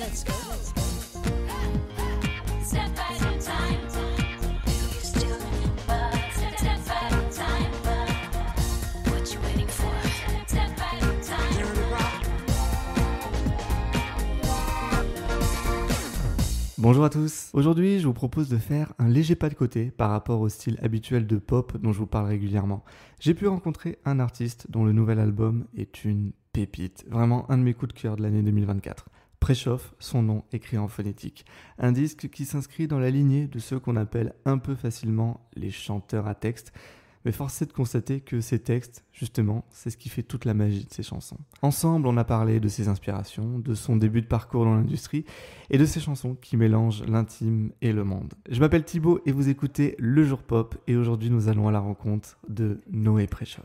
let's go. Step at a time. Do you still remember? Step at a time. What you waiting for? Step at a time. Bonjour à tous, aujourd'hui je vous propose de faire un léger pas de côté par rapport au style habituel de pop dont je vous parle régulièrement. J'ai pu rencontrer un artiste dont le nouvel album est une pépite, vraiment un de mes coups de cœur de l'année 2024. Préchauffe, son nom écrit en phonétique. Un disque qui s'inscrit dans la lignée de ceux qu'on appelle un peu facilement les chanteurs à texte. Mais force est de constater que ces textes, justement, c'est ce qui fait toute la magie de ces chansons. Ensemble, on a parlé de ses inspirations, de son début de parcours dans l'industrie et de ses chansons qui mélangent l'intime et le monde. Je m'appelle Thibaut et vous écoutez Le Jour Pop et aujourd'hui nous allons à la rencontre de Noé Préchauffe.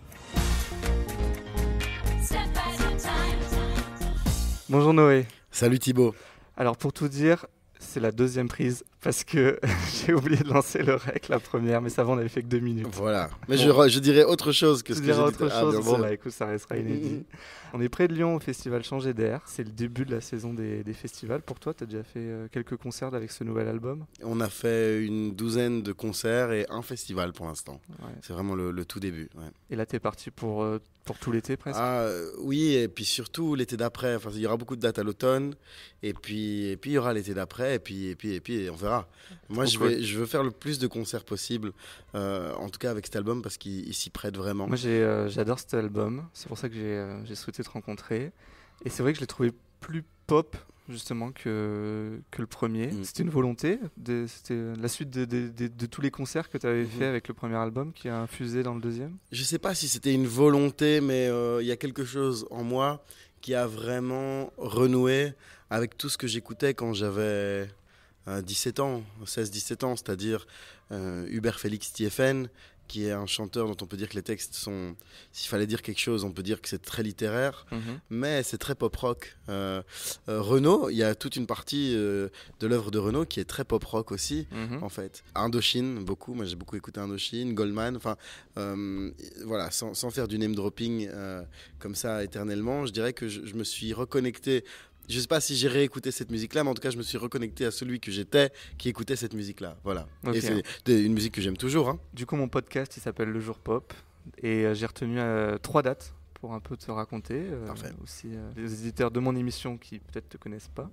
Bonjour Noé. Salut Thibaut. Alors pour tout dire, c'est la deuxième prise parce que j'ai oublié de lancer le rec la première, mais ça va, on avait fait que 2 minutes. Voilà, mais bon. je dirais autre chose que ce que j'ai dit. Autre chose. Bon bah écoute, ça restera inédit. On est près de Lyon au festival Changer d'air, c'est le début de la saison des festivals. Pour toi, tu as déjà fait quelques concerts avec ce nouvel album? On a fait une 12aine de concerts et un festival pour l'instant. Ouais. C'est vraiment le tout début. Ouais. Et là, tu es parti pour tout l'été presque? Oui, et puis surtout l'été d'après. Enfin, il y aura beaucoup de dates à l'automne, et puis il y aura l'été d'après, et puis on verra. Moi, je veux faire le plus de concerts possible, en tout cas avec cet album, parce qu'il s'y prête vraiment. Moi, j'adore cet album. C'est pour ça que j'ai souhaité te rencontrer. Et c'est vrai que je l'ai trouvé plus pop, justement, que le premier. C'était une volonté. C'était la suite de tous les concerts que tu avais fait avec le premier album qui a infusé dans le deuxième. Je sais pas si c'était une volonté, mais il y a quelque chose en moi qui a vraiment renoué avec tout ce que j'écoutais quand j'avais 17 ans, 16-17 ans, c'est-à-dire Hubert Félix Thiéfaine, qui est un chanteur dont on peut dire que les textes sont, s'il fallait dire quelque chose, on peut dire que c'est très littéraire, mais c'est très pop-rock. Renaud, il y a toute une partie de l'œuvre de Renaud qui est très pop-rock aussi, en fait. Indochine, beaucoup, moi j'ai beaucoup écouté Indochine, Goldman, enfin, voilà, sans faire du name-dropping comme ça éternellement, je dirais que je me suis reconnecté. Je ne sais pas si j'ai réécouté cette musique-là, mais en tout cas, je me suis reconnecté à celui que j'étais qui écoutait cette musique-là. Voilà. Okay. Et c'est une musique que j'aime toujours. Hein. Du coup, mon podcast, il s'appelle Le Jour Pop. Et j'ai retenu 3 dates pour un peu te raconter. Aussi les éditeurs de mon émission qui peut-être ne te connaissent pas.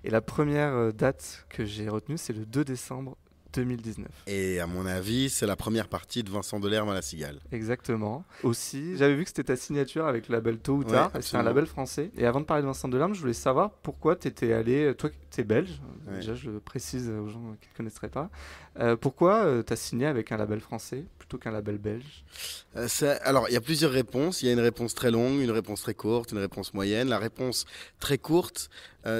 Et la première date que j'ai retenue, c'est le 2 décembre 2019. Et à mon avis, c'est la première partie de Vincent Delerme à La Cigale. Exactement. Aussi, j'avais vu que c'était ta signature avec le label Tôt ou Tard. Ouais, c'est un label français. Et avant de parler de Vincent Delerme, je voulais savoir pourquoi tu étais allé... Toi, tu es belge. Ouais. Déjà, je le précise aux gens qui ne connaisseraient pas. Pourquoi tu as signé avec un label français plutôt qu'un label belge? Alors, il y a plusieurs réponses. Il y a une réponse très longue, une réponse très courte, une réponse moyenne. La réponse très courte,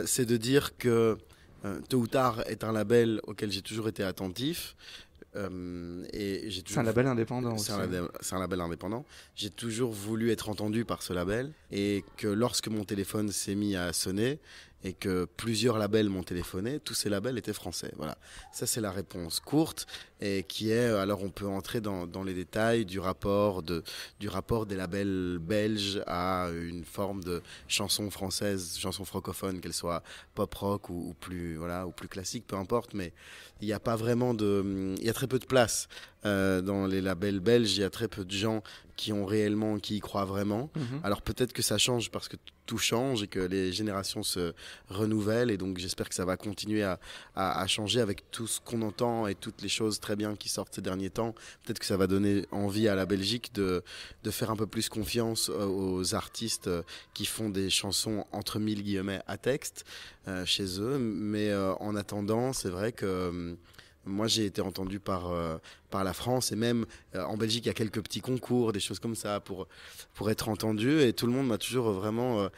c'est de dire que Tôt ou Tard est un label auquel j'ai toujours été attentif. C'est un label indépendant aussi. C'est un label indépendant. J'ai toujours voulu être entendu par ce label et que lorsque mon téléphone s'est mis à sonner et que plusieurs labels m'ont téléphoné, tous ces labels étaient français. Voilà. Ça, c'est la réponse courte et qui est, alors on peut entrer dans les détails du rapport des labels belges à une forme de chanson française, chanson francophone, qu'elle soit pop rock ou plus classique, peu importe, mais il y a pas vraiment il y a très peu de place dans les labels belges, il y a très peu de gens qui y croient vraiment. Alors peut-être que ça change parce que tout change et que les générations se renouvellent et donc j'espère que ça va continuer à changer avec tout ce qu'on entend et toutes les choses très bien qui sortent ces derniers temps. Peut-être que ça va donner envie à la Belgique de faire un peu plus confiance aux artistes qui font des chansons entre mille guillemets à texte chez eux. Mais en attendant, c'est vrai que moi, j'ai été entendu par la France et même en Belgique, il y a quelques petits concours, des choses comme ça pour être entendu et tout le monde m'a toujours vraiment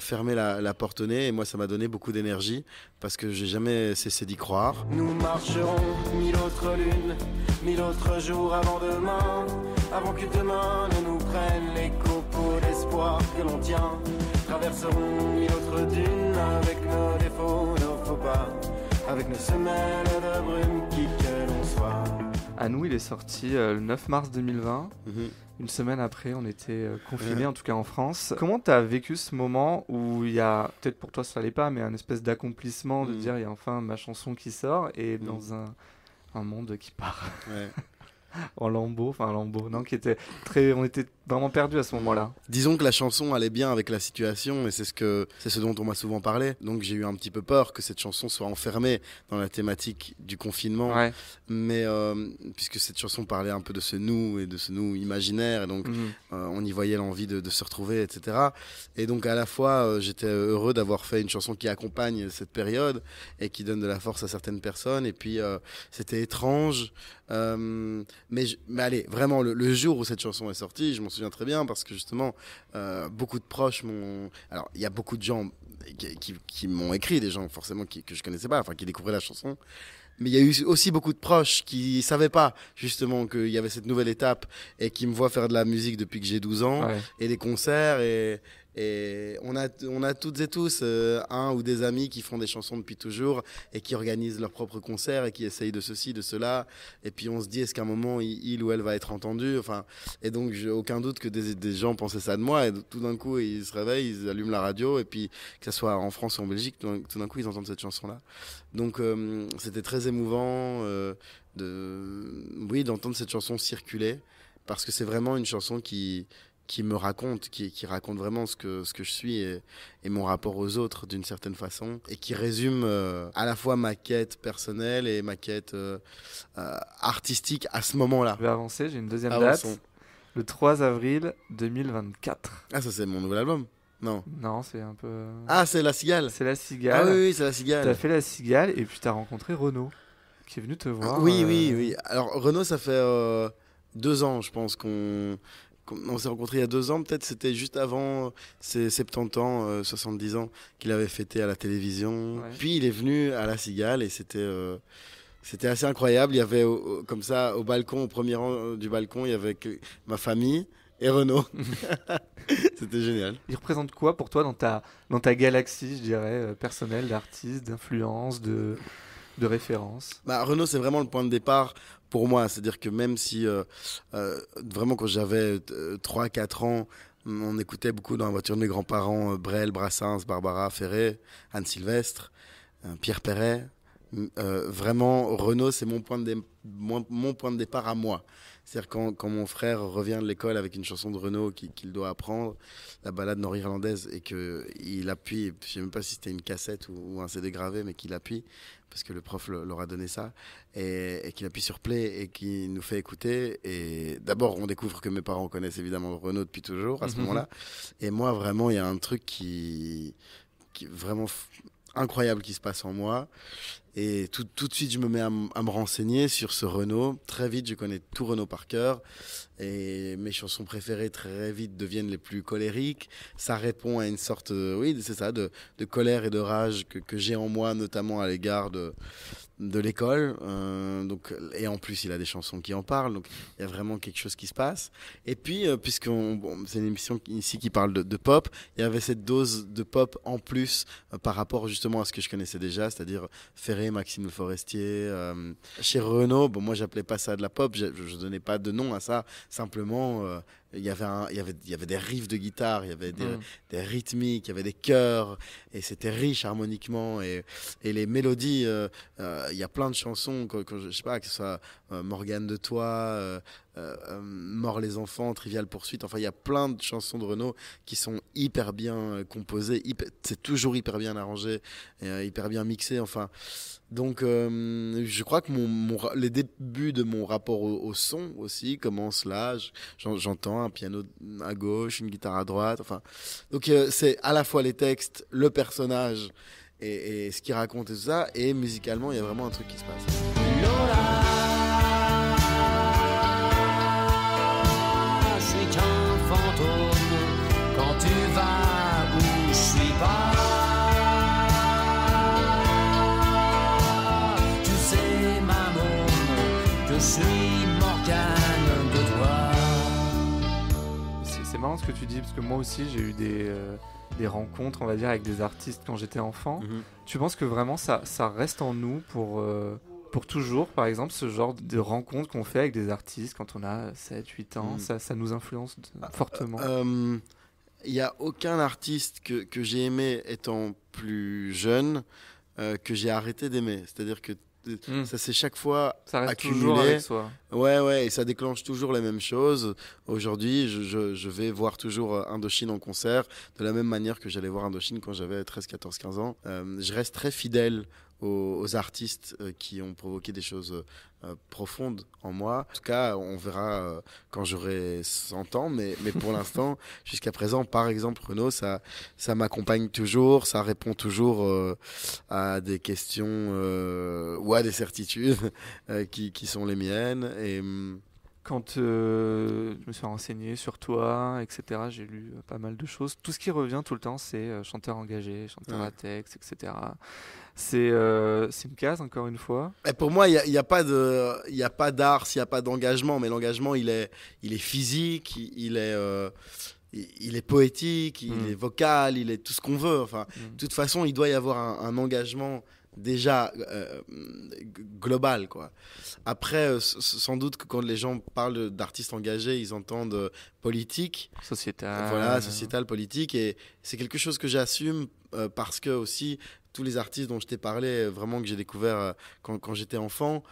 fermé la porte au nez et moi, ça m'a donné beaucoup d'énergie parce que j'ai jamais cessé d'y croire. Nous marcherons 1000 autres lunes, 1000 autres jours avant demain, avant que demain ne nous prenne les copeaux d'espoir que l'on tient. Traverserons 1000 autres dunes avec nos défauts, nos faux pas, avec nos semelles de brume qui que l'on soit. À nous, il est sorti le 9 mars 2020. Mhm. Une semaine après, on était confinés, en tout cas en France. Comment tu as vécu ce moment où il y a, peut-être pour toi ça l'allait pas, mais un espèce d'accomplissement de dire il y a enfin ma chanson qui sort et dans un monde qui part Ouais. en lambeaux, non, qui était très, on était vraiment perdus à ce moment-là. Disons que la chanson allait bien avec la situation et c'est ce dont on m'a souvent parlé. Donc j'ai eu un petit peu peur que cette chanson soit enfermée dans la thématique du confinement. Ouais. Mais puisque cette chanson parlait un peu de ce nous et de ce nous imaginaire, et donc on y voyait l'envie de se retrouver, etc. Et donc à la fois j'étais heureux d'avoir fait une chanson qui accompagne cette période et qui donne de la force à certaines personnes. Et puis c'était étrange. Mais allez, vraiment le jour où cette chanson est sortie, je m'en souviens très bien parce que justement beaucoup de proches m'ont... Alors il y a beaucoup de gens qui m'ont écrit, des gens forcément que je connaissais pas, enfin qui découvraient la chanson. Mais il y a eu aussi beaucoup de proches qui savaient pas justement qu'il y avait cette nouvelle étape et qui me voient faire de la musique depuis que j'ai 12 ans et des concerts et on a toutes et tous un ou des amis qui font des chansons depuis toujours et qui organisent leurs propres concerts et qui essayent de ceci, de cela. Et puis on se dit, est-ce qu'à un moment, il ou elle va être entendu? Enfin, et donc, j'ai aucun doute que des gens pensaient ça de moi. Et tout d'un coup, ils se réveillent, ils allument la radio. Et puis, que ce soit en France ou en Belgique, tout d'un coup, ils entendent cette chanson-là. Donc, c'était très émouvant d'entendre cette chanson circuler. Parce que c'est vraiment une chanson qui me raconte, qui raconte vraiment ce que je suis et mon rapport aux autres d'une certaine façon, et qui résume à la fois ma quête personnelle et ma quête artistique à ce moment-là. Je vais avancer, j'ai une deuxième Avançons. date, le 3 avril 2024. Ah, ça c'est mon nouvel album? Non. Non, c'est un peu... Ah, c'est La Cigale? C'est La Cigale. Ah oui, c'est La Cigale. T'as fait La Cigale et puis t'as rencontré Renaud, qui est venu te voir. Oui. Alors Renaud, ça fait 2 ans, je pense on s'est rencontrés il y a 2 ans, peut-être c'était juste avant ses 70 ans, 70 ans qu'il avait fêté à la télévision. Ouais. Puis il est venu à La Cigale et c'était assez incroyable. Il y avait comme ça au balcon, au premier rang du balcon, il y avait ma famille et Renaud. C'était génial. Il représente quoi pour toi dans ta galaxie, je dirais, personnelle, d'artiste, d'influence, de référence? Renaud, c'est vraiment le point de départ pour moi. C'est-à-dire que même si, vraiment, quand j'avais 3-4 ans, on écoutait beaucoup dans la voiture de mes grands-parents Brel, Brassens, Barbara Ferré, Anne Sylvestre, Pierre Perret. Vraiment, Renaud, c'est mon point de départ à moi. C'est-à-dire quand mon frère revient de l'école avec une chanson de Renaud qu'il doit apprendre, la balade nord-irlandaise, et qu'il appuie, je ne sais même pas si c'était une cassette ou un CD gravé, mais qu'il appuie, parce que le prof leur a donné ça, et qu'il appuie sur play et qu'il nous fait écouter. Et d'abord, on découvre que mes parents connaissent évidemment Renaud depuis toujours, à ce moment-là. Et moi, vraiment, il y a un truc qui est vraiment incroyable qui se passe en moi. Et tout de suite, je me mets à me renseigner sur ce Renaud. Très vite, je connais tout Renaud par cœur. Et mes chansons préférées, très vite, deviennent les plus colériques. Ça répond à une sorte, c'est ça, de colère et de rage que j'ai en moi, notamment à l'égard de l'école. Et en plus, il a des chansons qui en parlent. Donc, il y a vraiment quelque chose qui se passe. Et puis, puisque c'est une émission ici qui parle de pop, il y avait cette dose de pop en plus par rapport justement à ce que je connaissais déjà, c'est-à-dire Ferré, Maxime Le Forestier. Chez Renaud, moi, j'appelais pas ça de la pop. Je donnais pas de nom à ça. Simplement, il y avait des riffs de guitare, il y avait des rythmiques, il y avait des chœurs, et c'était riche harmoniquement. Et les mélodies, il y a plein de chansons, je sais pas, que ce soit Morgane de Toi, Mort les enfants, Trivial poursuite, enfin il y a plein de chansons de Renaud qui sont hyper bien composées, c'est toujours hyper bien arrangé, hyper bien mixé, enfin. Donc je crois que les débuts de mon rapport au son aussi commencent là. J'entends un piano à gauche, une guitare à droite, enfin. Donc c'est à la fois les textes, le personnage et ce qu'il raconte et tout ça, et musicalement il y a vraiment un truc qui se passe. Lola, je suis qu'un fantôme quand tu vas où je suis pas. Tu sais, ma môme, que je suis Morgane de Toi. C'est marrant ce que tu dis, parce que moi aussi j'ai eu des rencontres, on va dire, avec des artistes quand j'étais enfant. Tu penses que vraiment ça reste en nous pour Pour toujours, par exemple, ce genre de rencontres qu'on fait avec des artistes quand on a 7, 8 ans, ça nous influence fortement. Il n'y a aucun artiste que j'ai aimé étant plus jeune que j'ai arrêté d'aimer. C'est-à-dire que ça s'est chaque fois Ça reste accumulé. toujours avec soi. Ouais, et ça déclenche toujours les mêmes choses. Aujourd'hui, je vais voir toujours Indochine en concert de la même manière que j'allais voir Indochine quand j'avais 13, 14, 15 ans. Je reste très fidèle aux artistes qui ont provoqué des choses profondes en moi. En tout cas, on verra quand j'aurai 100 ans, mais pour l'instant, jusqu'à présent, par exemple, Renaud, ça m'accompagne toujours, ça répond toujours à des questions ou à des certitudes qui sont les miennes. Et Quand je me suis renseigné sur toi, etc., j'ai lu pas mal de choses. Tout ce qui revient tout le temps, c'est chanteur engagé, chanteur à texte, etc. C'est une case, encore une fois. Et pour moi, il y a pas d'art s'il n'y a pas d'engagement, mais l'engagement, il est physique, il est poétique, il est vocal, il est tout ce qu'on veut. Enfin, de toute façon, il doit y avoir un engagement déjà global, quoi. Après, sans doute que quand les gens parlent d'artistes engagés, ils entendent politique, Sociétal. voilà, sociétal, politique, et c'est quelque chose que j'assume parce que aussi tous les artistes dont je t'ai parlé, vraiment que j'ai découvert quand j'étais enfant,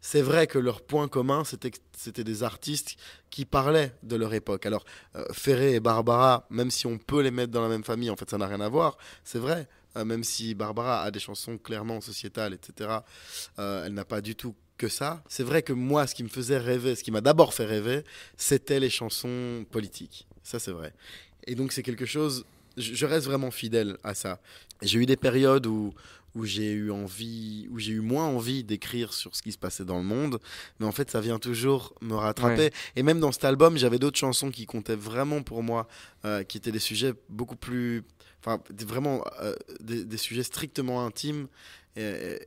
c'est vrai que leur point commun, c'était des artistes qui parlaient de leur époque. Alors, Ferré et Barbara, même si on peut les mettre dans la même famille, en fait, ça n'a rien à voir, c'est vrai. Même si Barbara a des chansons clairement sociétales, etc., elle n'a pas du tout que ça. C'est vrai que moi, ce qui me faisait rêver, ce qui m'a d'abord fait rêver, c'était les chansons politiques. Ça, c'est vrai. Et donc, c'est quelque chose... Je reste vraiment fidèle à ça. J'ai eu des périodes où j'ai eu moins envie d'écrire sur ce qui se passait dans le monde, mais en fait ça vient toujours me rattraper. Ouais. Et même dans cet album, j'avais d'autres chansons qui comptaient vraiment pour moi, qui étaient des sujets beaucoup plus, enfin vraiment des sujets strictement intimes. Et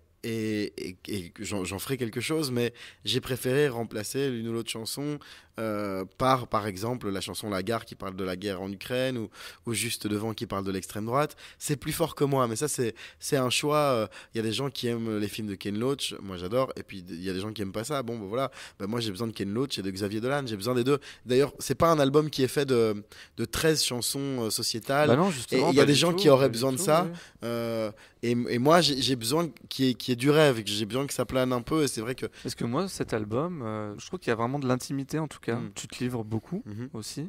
j'en ferai quelque chose, mais j'ai préféré remplacer l'une ou l'autre chanson par exemple la chanson La Gare qui parle de la guerre en Ukraine ou Juste Devant qui parle de l'extrême droite. C'est plus fort que moi, mais ça c'est un choix. Il y a des gens qui aiment les films de Ken Loach, moi j'adore, et puis il y a des gens qui aiment pas ça. Bon, ben voilà, moi j'ai besoin de Ken Loach et de Xavier Dolan, j'ai besoin des deux. D'ailleurs, c'est pas un album qui est fait de 13 chansons sociétales. Bah non, Et justement, il y a pas des du gens tout, qui auraient pas du besoin de tout, ça. ouais. Et moi, j'ai besoin qu'il y ait du rêve, que j'ai besoin que ça plane un peu. Et c'est vrai que Parce que moi, cet album, je trouve qu'il y a vraiment de l'intimité en tout cas. Mm. Tu te livres beaucoup Mhm. aussi,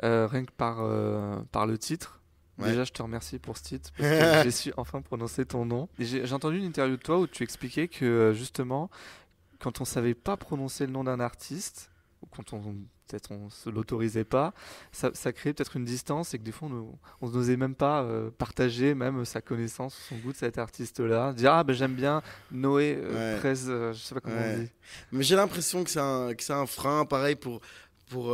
rien que par le titre. Ouais. Déjà, je te remercie pour ce titre parce que j'ai su enfin prononcer ton nom. Et j'ai entendu une interview de toi où tu expliquais que justement, quand on savait pas prononcer le nom d'un artiste, ou quand peut-être on se l'autorisait pas, ça créait peut-être une distance et que des fois on n'osait même pas partager même sa connaissance, son goût de cet artiste-là, dire ah ben j'aime bien Noé Ouais. 13, je sais pas comment Ouais. on dit. Mais j'ai l'impression que c'est un frein, pareil pour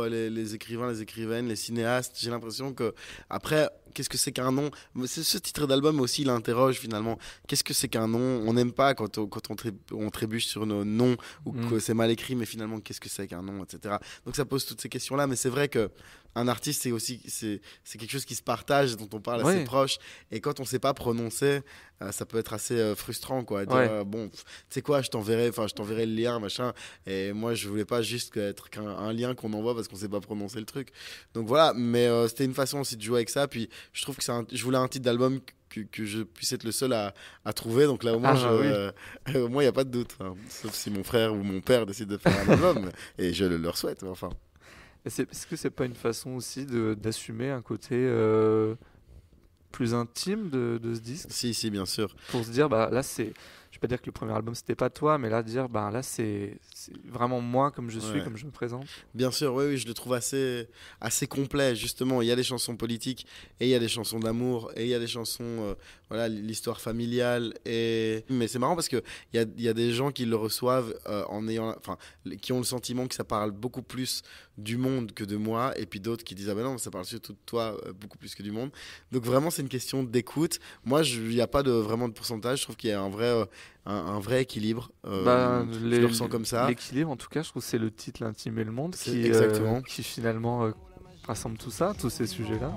les écrivains, les écrivaines, les cinéastes. J'ai l'impression que, après, qu'est-ce que c'est qu'un nom? Ce titre d'album aussi, il interroge finalement. Qu'est-ce que c'est qu'un nom? On n'aime pas quand on trébuche sur nos noms ou que c'est mal écrit, mais finalement, qu'est-ce que c'est qu'un nom, etc. Donc ça pose toutes ces questions-là, mais c'est vrai que un artiste, c'est quelque chose qui se partage, dont on parle assez Ouais. proche. Et quand on ne sait pas prononcer, ça peut être assez frustrant, quoi. Dire, Ouais. bon, tu sais quoi, je t'enverrai le lien, machin. Et moi, je voulais pas juste être qu'un lien qu'on envoie parce qu'on sait pas prononcer le truc. Donc voilà, mais c'était une façon aussi de jouer avec ça. Puis je trouve que je voulais un titre d'album que je puisse être le seul à trouver. Donc là, au moins, au moins, il n'y a pas de doute. Hein. Sauf si mon frère ou mon père décide de faire un album. Et je leur souhaite, enfin. Est-ce que c'est pas une façon aussi d'assumer un côté plus intime de ce disque, Si, bien sûr. pour se dire bah là c'est, je vais pas dire que le premier album c'était pas toi, mais là dire bah là c'est vraiment moi comme je suis, Ouais. comme je me présente. Bien sûr, oui, je le trouve assez complet, justement. Il y a des chansons politiques, et il y a des chansons d'amour, et il y a des chansons, voilà, l'histoire familiale. Mais c'est marrant parce qu'il y a des gens qui le reçoivent qui ont le sentiment que ça parle beaucoup plus du monde que de moi, et puis d'autres qui disent ah ben non, ça parle surtout de toi beaucoup plus que du monde. Donc vraiment, c'est une question d'écoute. Moi, il n'y a pas vraiment de pourcentage. Je trouve qu'il y a un vrai équilibre. Je le ressens comme ça. L'équilibre, en tout cas, je trouve que c'est le titre L'intime et le monde qui Exactement. qui finalement rassemble tout ça, tous ces sujets-là.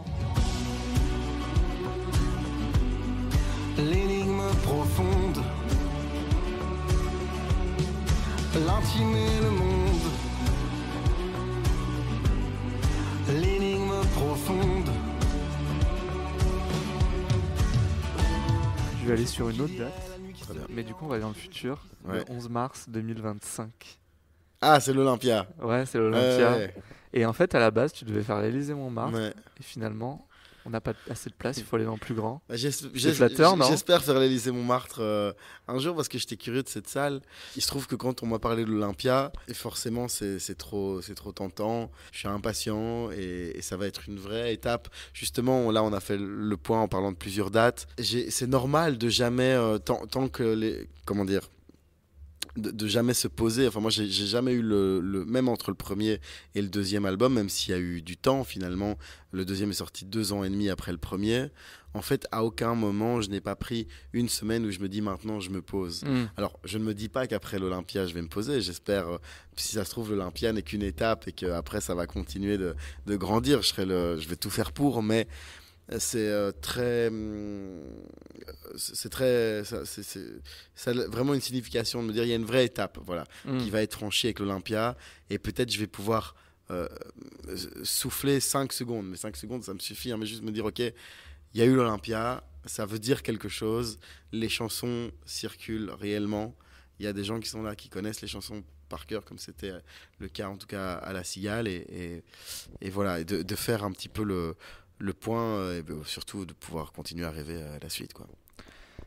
L'énigme profonde l'intime et le monde, l'énigme profonde. Je vais aller sur une autre date, Très bien. mais du coup on va aller dans le futur, Ouais. le 11 mars 2025. Ah, c'est l'Olympia. Ouais, c'est l'Olympia. Ouais, Et en fait, à la base, tu devais faire l'Élysée-Montmartre. ouais. Et finalement, on n'a pas assez de place, il faut aller dans le plus grand. Bah, C'est flatteur, non? J'espère faire l'Élysée-Montmartre un jour parce que j'étais curieux de cette salle. Il se trouve que quand on m'a parlé de l'Olympia, et forcément c'est trop tentant, je suis impatient et ça va être une vraie étape. Justement, là on a fait le point en parlant de plusieurs dates. C'est normal de jamais, tant que les... Comment dire, de jamais se poser. Enfin, moi, j'ai jamais eu même entre le premier et le deuxième album, même s'il y a eu du temps finalement. Le deuxième est sorti 2 ans et demi après le premier. En fait, à aucun moment, je n'ai pas pris une semaine où je me dis maintenant, je me pose. Alors, je ne me dis pas qu'après l'Olympia, je vais me poser. J'espère, si ça se trouve, l'Olympia n'est qu'une étape et qu'après, ça va continuer de grandir. Je vais tout faire pour, mais c'est ça a vraiment une signification de me dire il y a une vraie étape, voilà, qui va être franchie avec l'Olympia et peut-être je vais pouvoir souffler 5 secondes, mais 5 secondes ça me suffit, hein, mais juste me dire ok, il y a eu l'Olympia, ça veut dire quelque chose, les chansons circulent réellement, il y a des gens qui sont là qui connaissent les chansons par cœur comme c'était le cas en tout cas à La Cigale et voilà, et de faire un petit peu le point, et surtout de pouvoir continuer à rêver à la suite, quoi.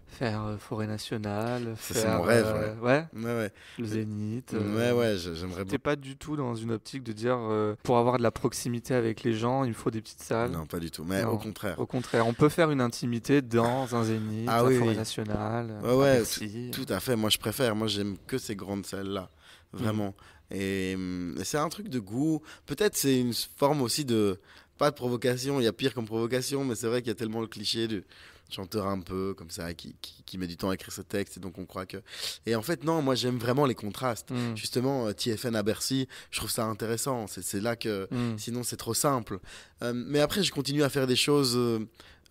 Faire Forêt Nationale, Ça, faire c'est mon rêve, ouais, Ouais, le Zénith. j'aimerais T'es beaucoup. pas du tout dans une optique de dire pour avoir de la proximité avec les gens, il me faut des petites salles. Non, pas du tout, mais Non. au contraire. Au contraire, on peut faire une intimité dans un Zénith, Ah à oui, Forêt oui. Nationale, Ouais, à ouais, Bercy. Tout à fait, moi je préfère, moi j'aime que ces grandes salles-là, vraiment. Et c'est un truc de goût, peut-être c'est une forme aussi de, pas de provocation, il y a pire comme provocation, mais c'est vrai qu'il y a tellement le cliché du chanteur un peu comme ça, qui met du temps à écrire ce texte, et donc on croit que... Et en fait non, moi j'aime vraiment les contrastes. Justement, TFN à Bercy, je trouve ça intéressant, c'est là que... Sinon c'est trop simple. Mais après je continue à faire des choses...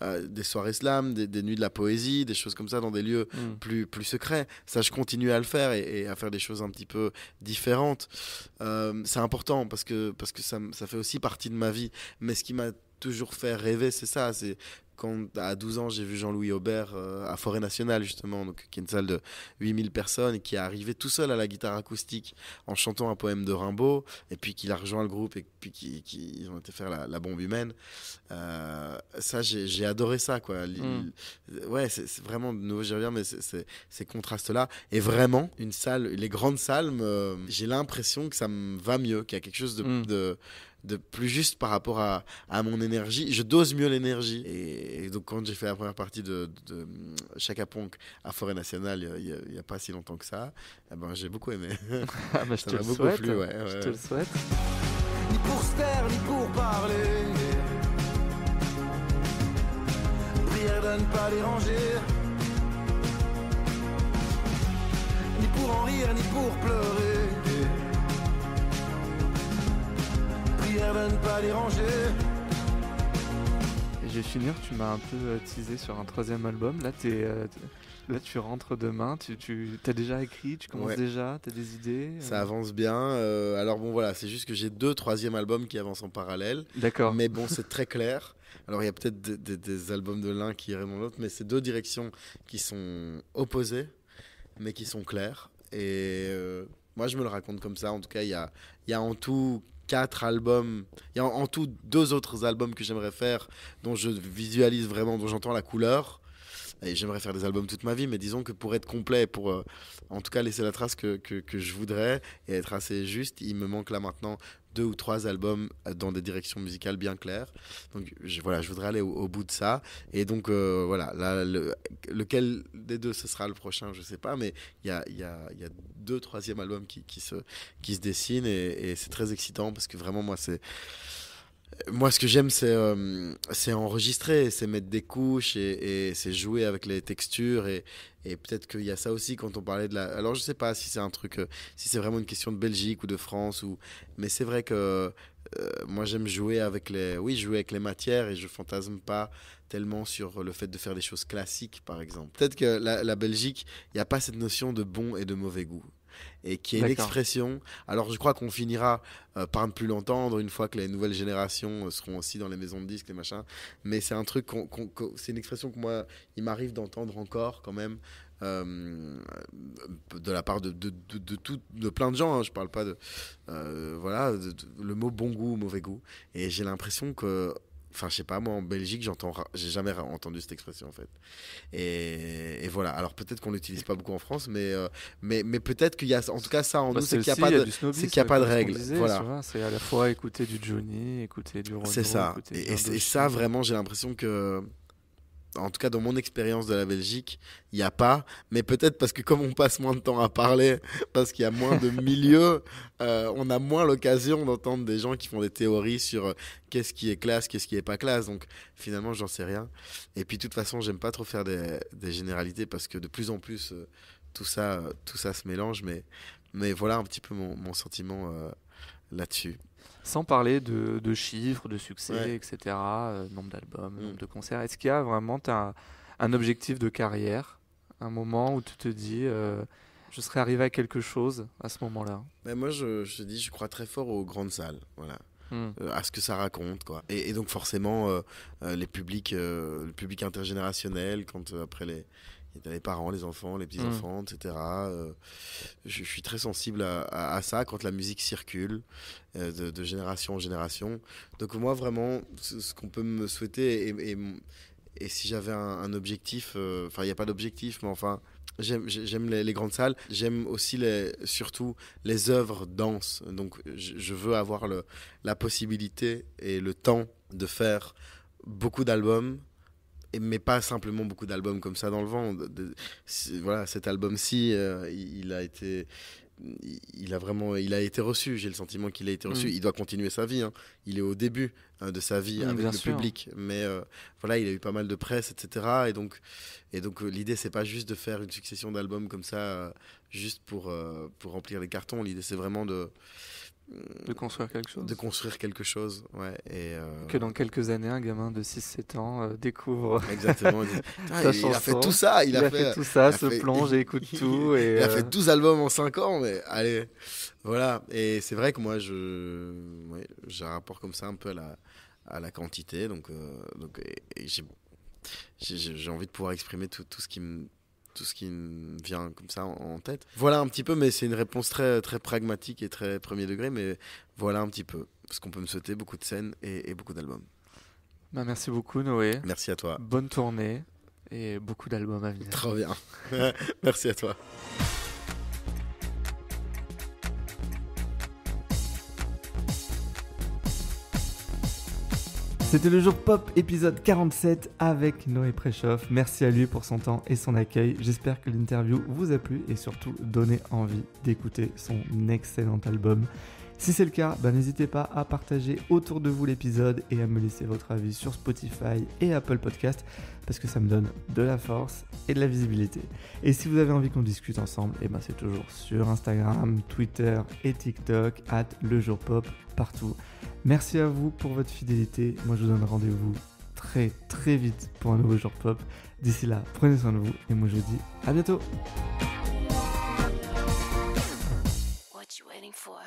des soirées slam, des nuits de la poésie, des choses comme ça dans des lieux plus secrets. Ça, je continue à le faire et à faire des choses un petit peu différentes. C'est important parce que ça fait aussi partie de ma vie. Mais ce qui m'a toujours fait rêver, c'est ça. C'est quand à 12 ans, j'ai vu Jean-Louis Aubert à Forêt Nationale, justement, donc, qui est une salle de 8000 personnes et qui est arrivé tout seul à la guitare acoustique en chantant un poème de Rimbaud, et puis qu'il a rejoint le groupe et puis qu'ils ont été faire la bombe humaine. Ça, j'ai adoré ça, quoi. Ouais, c'est vraiment de nouveau, j'y reviens, mais c'est ces contrastes-là. Et vraiment, une salle, les grandes salles, j'ai l'impression que ça me va mieux, qu'il y a quelque chose de plus juste par rapport à mon énergie. Je dose mieux l'énergie. Et donc, quand j'ai fait la première partie de Chaka Ponk à Forêt Nationale, il n'y a pas si longtemps que ça, eh ben, j'ai beaucoup aimé. Ah, bah, je Ça te m'a le beaucoup souhaite. plu, ouais, Je ouais. te le souhaite. Ni pour se taire, ni pour parler. Prière de ne pas déranger. Ni pour en rire, ni pour pleurer. Prière de ne pas déranger. Et je vais finir, tu m'as un peu teasé sur un 3e album. Là, là tu rentres demain, tu as déjà écrit, tu commences Ouais. déjà, tu as des idées Ça avance bien. Alors bon, voilà, c'est juste que j'ai 2 troisièmes albums qui avancent en parallèle. D'accord. Mais bon, c'est très clair. Alors, il y a peut-être des albums de l'un qui iraient dans l'autre, mais c'est 2 directions qui sont opposées, mais qui sont claires. Et moi, je me le raconte comme ça. En tout cas, il y a en tout 4 albums. Il y a en tout 2 autres albums que j'aimerais faire, dont je visualise vraiment, dont j'entends la couleur. Et j'aimerais faire des albums toute ma vie, mais disons que pour être complet, pour en tout cas laisser la trace que je voudrais et être assez juste, il me manque là maintenant 2 ou 3 albums dans des directions musicales bien claires. Donc voilà, je voudrais aller au bout de ça. Et donc voilà, là, lequel des 2 ce sera le prochain, je sais pas, mais il y a 2 troisièmes albums qui se dessinent et c'est très excitant parce que vraiment moi, ce que j'aime, c'est enregistrer, c'est mettre des couches et c'est jouer avec les textures. Et peut-être qu'il y a ça aussi quand on parlait de la... Alors, je sais pas si c'est un truc, si c'est vraiment une question de Belgique ou de France. Mais c'est vrai que moi, j'aime jouer avec jouer avec les matières et je fantasme pas tellement sur le fait de faire des choses classiques, par exemple. Peut-être que la Belgique, il n'y a pas cette notion de bon et de mauvais goût. et qui est une D'accord. expression. Alors je crois qu'on finira par ne plus l'entendre une fois que les nouvelles générations seront aussi dans les maisons de disques, les machins. Mais c'est un truc, c'est une expression que moi, il m'arrive d'entendre encore quand même. De la part de plein de gens, hein. Je parle pas de le mot bon goût ou mauvais goût, et j'ai l'impression que, enfin je sais pas, moi en Belgique j'ai jamais entendu cette expression en fait, et voilà. Alors peut-être qu'on l'utilise pas beaucoup en France, mais peut-être qu'il y a en tout cas ça en nous, c'est qu'il y a pas de règles, voilà. Tu vois, c'est à la fois écouter du Johnny, écouter du Renaud, C'est ça, écouter et du ça vraiment j'ai l'impression que, en tout cas dans mon expérience de la Belgique, il n'y a pas, mais peut-être parce que comme on passe moins de temps à parler, parce qu'il y a moins de milieux, on a moins l'occasion d'entendre des gens qui font des théories sur qu'est-ce qui est classe, qu'est-ce qui est pas classe, donc finalement j'en sais rien. Et puis de toute façon j'aime pas trop faire des généralités, parce que de plus en plus tout ça se mélange, mais voilà un petit peu mon sentiment là-dessus. Sans parler de chiffres, de succès, Ouais. etc., nombre d'albums, Mm. nombre de concerts. Est-ce qu'il y a vraiment un objectif de carrière, un moment où tu te dis je serais arrivé à quelque chose à ce moment-là? Mais moi je te dis, je crois très fort aux grandes salles, voilà. À ce que ça raconte, quoi. Et donc forcément le public intergénérationnel, quand après il y a les parents, les enfants, les petits-enfants, etc. Je suis très sensible à ça quand la musique circule de génération en génération. Donc moi vraiment, ce qu'on peut me souhaiter, et si j'avais un objectif, enfin il n'y a pas d'objectif, mais enfin j'aime les grandes salles, j'aime aussi surtout les œuvres denses. Donc je veux avoir la possibilité et le temps de faire beaucoup d'albums, mais pas simplement beaucoup d'albums comme ça dans le vent. Voilà, cet album-ci, il a été reçu. J'ai le sentiment qu'il a été reçu. Il doit continuer sa vie, hein. Il est au début de sa vie avec bien le sûr. public, mais voilà, il a eu pas mal de presse, etc. Et donc l'idée, c'est pas juste de faire une succession d'albums comme ça juste pour remplir les cartons. L'idée, c'est vraiment de construire quelque chose. de construire quelque chose, ouais. Et Que dans quelques années, un gamin de 6-7 ans découvre exactement. sa Il a fait chanson. tout ça, il a fait tout ça, se plonge et écoute tout. Et, il a fait 12 albums en 5 ans, mais allez, voilà. Et c'est vrai que moi, j'ai un rapport comme ça un peu à la quantité, donc et j'ai envie de pouvoir exprimer tout ce qui me vient comme ça en tête. Voilà un petit peu, mais c'est une réponse très, très pragmatique et très premier degré, mais voilà un petit peu ce qu'on peut me souhaiter: beaucoup de scènes et beaucoup d'albums. Bah, merci beaucoup, Noé. Merci à toi. Bonne tournée et beaucoup d'albums à venir. Trop bien. Merci à toi. C'était le jour pop épisode 47 avec Noé Préchoff. Merci à lui pour son temps et son accueil. J'espère que l'interview vous a plu et surtout donné envie d'écouter son excellent album. Si c'est le cas, n'hésitez pas à partager autour de vous l'épisode et à me laisser votre avis sur Spotify et Apple Podcast, parce que ça me donne de la force et de la visibilité. Et si vous avez envie qu'on discute ensemble, c'est toujours sur Instagram, Twitter et TikTok, @lejourpop, partout. Merci à vous pour votre fidélité. Moi, je vous donne rendez-vous très très vite pour un nouveau jour pop. D'ici là, prenez soin de vous et moi je vous dis à bientôt. What you waiting for?